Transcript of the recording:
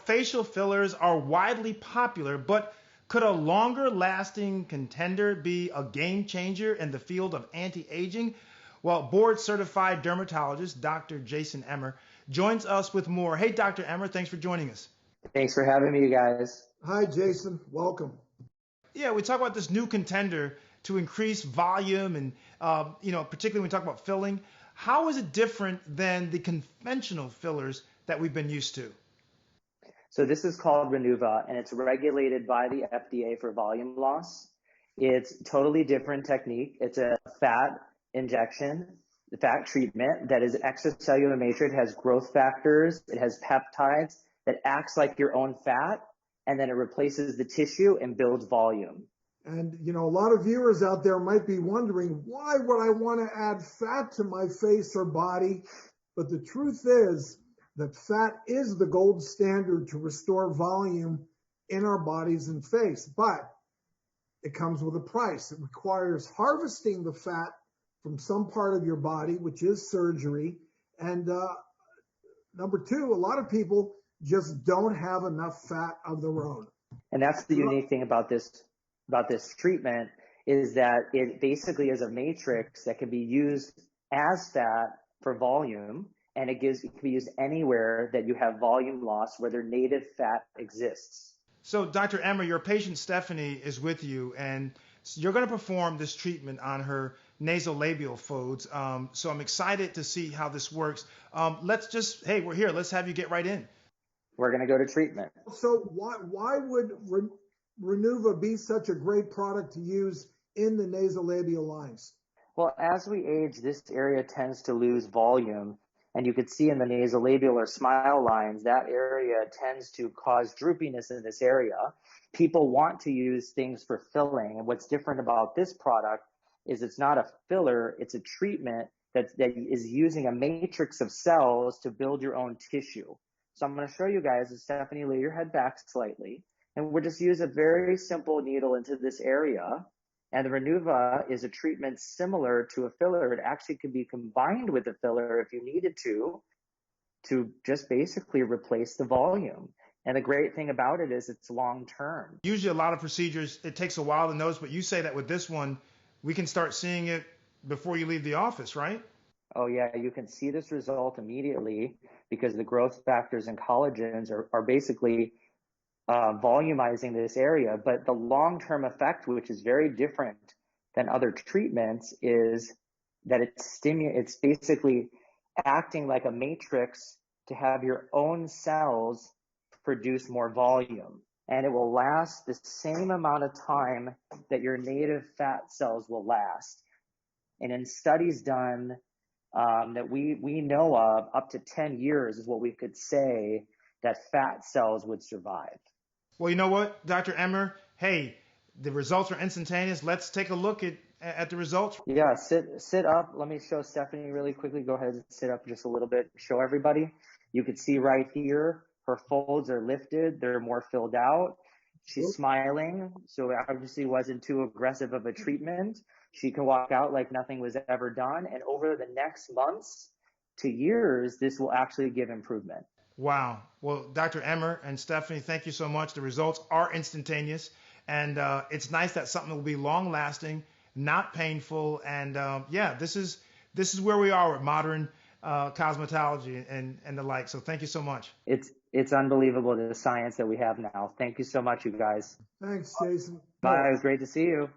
facial fillers are widely popular, but could a longer lasting contender be a game changer in the field of anti-aging? Well, board certified dermatologist Dr. Jason Emmer joins us with more. Hey, Dr. Emmer, thanks for joining us. Thanks for having me, you guys. Hi, Jason. Welcome. Yeah, we talk about this new contender to increase volume and, particularly when we talk about filling. How is it different than the conventional fillers that we've been used to? So this is called Renuva, and it's regulated by the FDA for volume loss. It's totally different technique. It's a fat injection, the fat treatment that is extracellular matrix. It has growth factors. It has peptides that acts like your own fat, and then it replaces the tissue and builds volume. And, a lot of viewers out there might be wondering, why would I want to add fat to my face or body? But the truth is that fat is the gold standard to restore volume in our bodies and face. But it comes with a price. It requires harvesting the fat from some part of your body, which is surgery. And number two, a lot of people just don't have enough fat of their own. And that's the unique thing about this treatment, is that it basically is a matrix that can be used as fat for volume, and it can be used anywhere that you have volume loss where their native fat exists. So, Dr. Emmer, your patient Stephanie is with you, and you're going to perform this treatment on her nasolabial folds. So I'm excited to see how this works. Hey, we're here. Let's have you get right in. We're going to go to treatment. So why would Renuva be such a great product to use in the nasolabial lines? Well, as we age, this area tends to lose volume. And you could see in the nasolabial or smile lines, that area tends to cause droopiness in this area. People want to use things for filling. And what's different about this product is it's not a filler, it's a treatment that is using a matrix of cells to build your own tissue. So I'm going to show you guys, Stephanie, lay your head back slightly. And we'll just use a very simple needle into this area. And the Renuva is a treatment similar to a filler. It actually can be combined with a filler if you needed to just basically replace the volume. And the great thing about it is it's long-term. Usually a lot of procedures, it takes a while to notice, but you say that with this one, we can start seeing it before you leave the office, right? Oh yeah, you can see this result immediately because the growth factors and collagens are basically volumizing this area. But the long-term effect, which is very different than other treatments, is that it's basically acting like a matrix to have your own cells produce more volume. And it will last the same amount of time that your native fat cells will last. And in studies done that we know of, up to 10 years is what we could say that fat cells would survive. Well, you know what, Dr. Emmer? Hey, the results are instantaneous. Let's take a look at the results. Yeah, sit up. Let me show Stephanie really quickly. Go ahead and sit up just a little bit. Show everybody. You can see right here, her folds are lifted. They're more filled out. She's smiling, so it obviously wasn't too aggressive of a treatment. She can walk out like nothing was ever done. And over the next months to years, this will actually give improvement. Wow. Well, Dr. Emmer and Stephanie, thank you so much. The results are instantaneous, and it's nice that something will be long-lasting, not painful, and this is where we are with modern cosmetology and the like. So thank you so much. It's unbelievable, the science that we have now. Thank you so much, you guys. Thanks, Jason. Bye. It was great to see you.